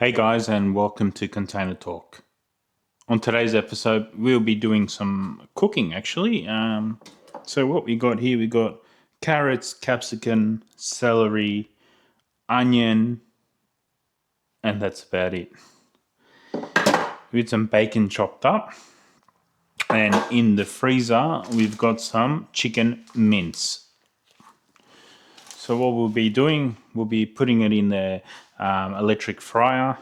Hey guys, and welcome to Container Talk. On today's episode, we'll be doing some cooking actually. So what we got here, we got carrots, capsicum, celery, onion, and that's about it. With some bacon chopped up. And in the freezer, we've got some chicken mince. So what we'll be doing, we'll be putting it in the electric fryer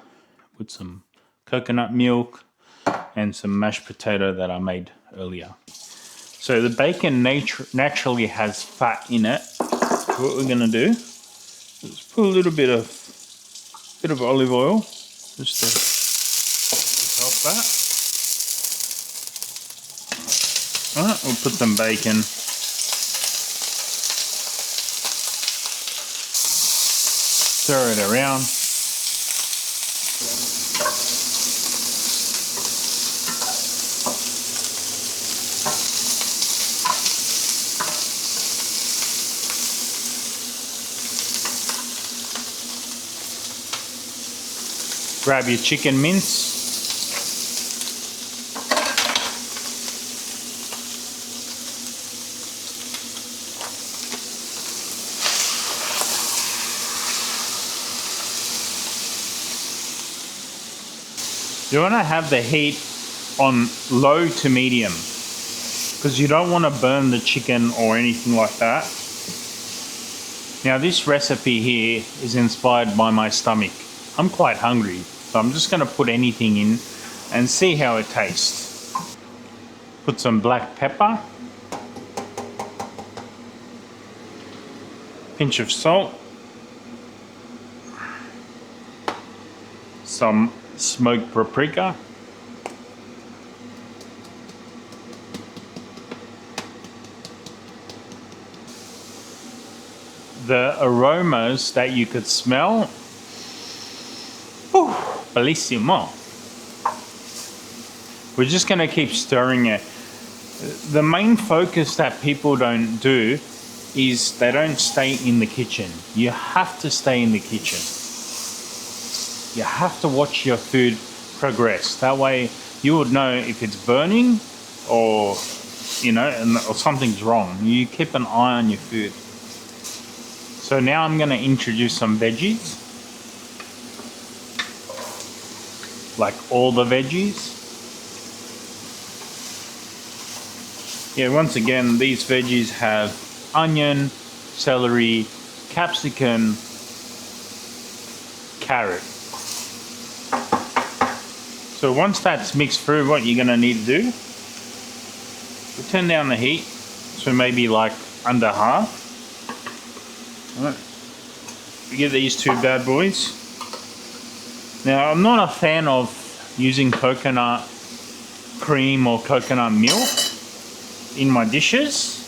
with some coconut milk and some mashed potato that I made earlier. So the bacon naturally has fat in it. So what we're gonna do is put a little bit of olive oil just to help that. All right, we'll put some bacon. Stir it around. Grab your chicken mince. You want to have the heat on low to medium because you don't want to burn the chicken or anything like that. Now this recipe here is inspired by my stomach. I'm quite hungry, so I'm just going to put anything in and see how it tastes. Put some black pepper, pinch of salt, some smoked paprika, the aromas that you could smell. Bellissimo. We're just going to keep stirring it. The main focus that people don't do is they don't stay in the kitchen. You have to stay in the kitchen. You have to watch your food progress. That way you would know if it's burning or, or something's wrong. You keep an eye on your food. So now I'm going to introduce some veggies. Like all the veggies. Yeah, once again, these veggies have onion, celery, capsicum, carrot. So once that's mixed through, what you're gonna need to do, we turn down the heat, so maybe like under half. All right. We get these two bad boys. Now, I'm not a fan of using coconut cream or coconut milk in my dishes.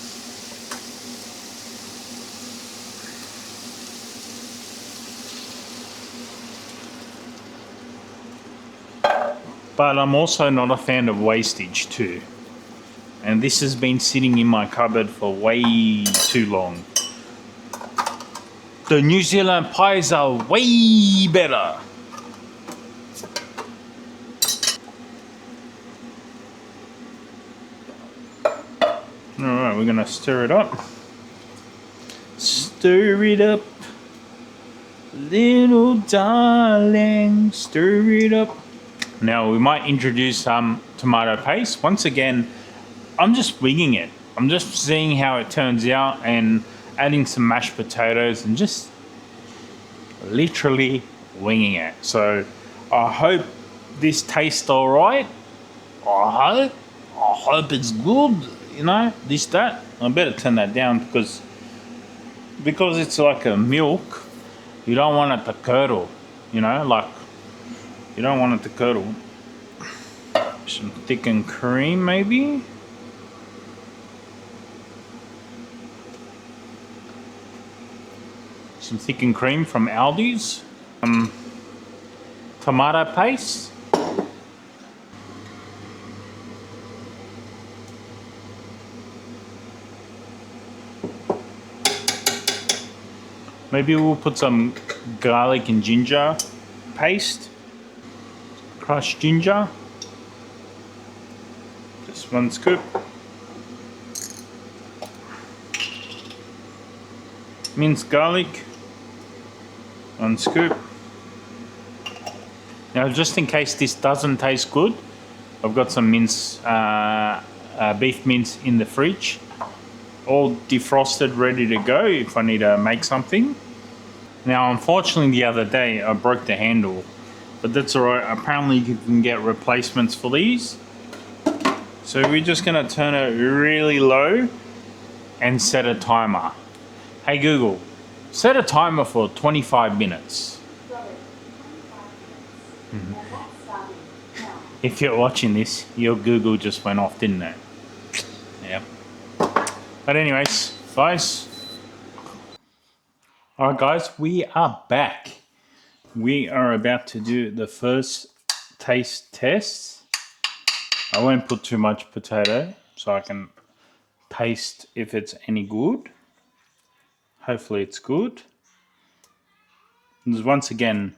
But I'm also not a fan of wastage too. And this has been sitting in my cupboard for way too long. The New Zealand pies are way better. Alright, we're gonna stir it up. Stir it up, little darling, stir it up. Now we might introduce some tomato paste. Once again, I'm just winging it. I'm just seeing how it turns out and adding some mashed potatoes and just literally winging it. So I hope this tastes alright. I hope it's good. This, that. I better turn that down because it's like a milk. You don't want it to curdle, you don't want it to curdle. Some thickened cream maybe. Some thickened cream from Aldi's. Tomato paste. Maybe we'll put some garlic and ginger paste. crushed ginger, just 1 scoop. Minced garlic, 1 scoop. Now, just in case this doesn't taste good, I've got some beef mince in the fridge, all defrosted, ready to go if I need to make something. Now, unfortunately, the other day I broke the handle, but that's alright. Apparently, you can get replacements for these. So we're just gonna turn it really low and set a timer. Hey Google, set a timer for 25 minutes. If you're watching this, your Google just went off, didn't it? Yeah. But anyways, guys. Alright guys, we are back. We are about to do the first taste test. I won't put too much potato so I can taste if it's any good. Hopefully it's good. And once again,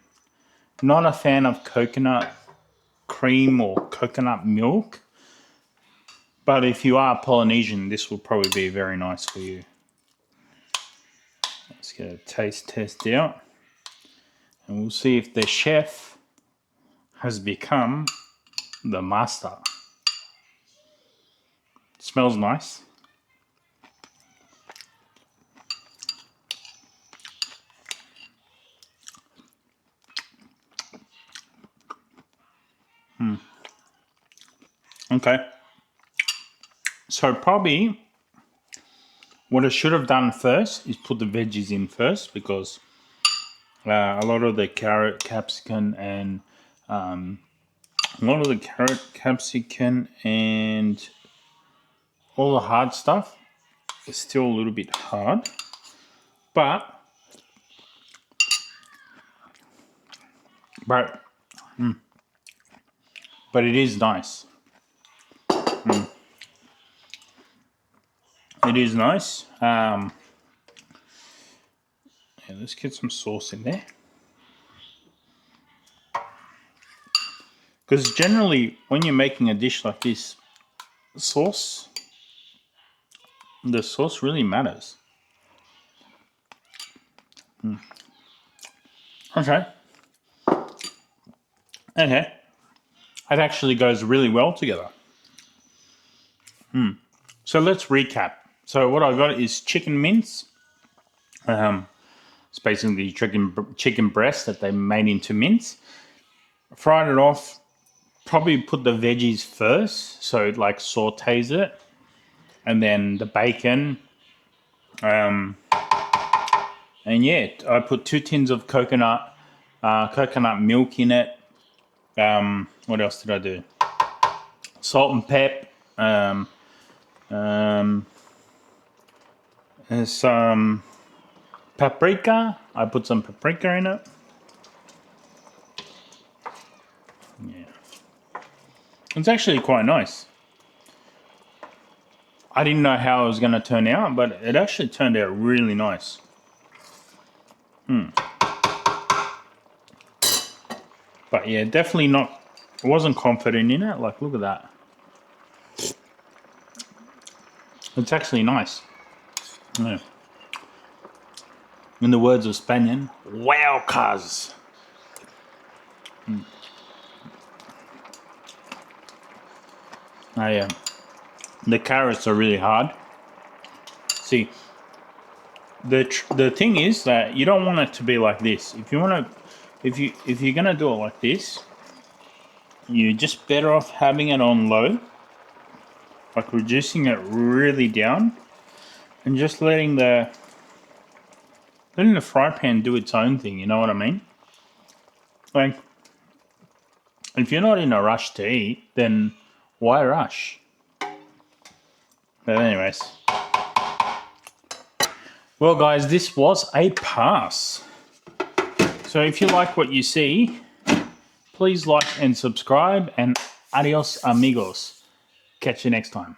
not a fan of coconut cream or coconut milk, but if you are Polynesian, this will probably be very nice for you. Let's get a taste test out and we'll see if the chef has become the master. It smells nice. Okay. So probably what I should have done first is put the veggies in first, because a lot of the carrot, capsicum, and all the hard stuff is still a little bit hard, but it is nice. It is nice. Yeah, let's get some sauce in there. Because generally, when you're making a dish like this, the sauce really matters. Okay. Okay. It actually goes really well together. So let's recap. So what I got is chicken mince. It's basically chicken breast that they made into mince. Fried it off. Probably put the veggies first, so it like sautés it, and then the bacon. And yeah, I put 2 tins of coconut milk in it. What else did I do? Salt and pep. There's some paprika. I put some paprika in it. Yeah. It's actually quite nice. I didn't know how it was going to turn out, but it actually turned out really nice. But yeah, definitely not, I wasn't confident in it. Like, look at that. It's actually nice. Yeah. In the words of Spanian, wow, cuz. Oh yeah. The carrots are really hard. See, the thing is that you don't want it to be like this. If you're gonna do it like this, you're just better off having it on low, like reducing it really down, and just letting the fry pan do its own thing. You know what I mean? Like, if you're not in a rush to eat, then why rush? But anyways. Well guys, this was a pass. So if you like what you see, please like and subscribe, and adios amigos. Catch you next time.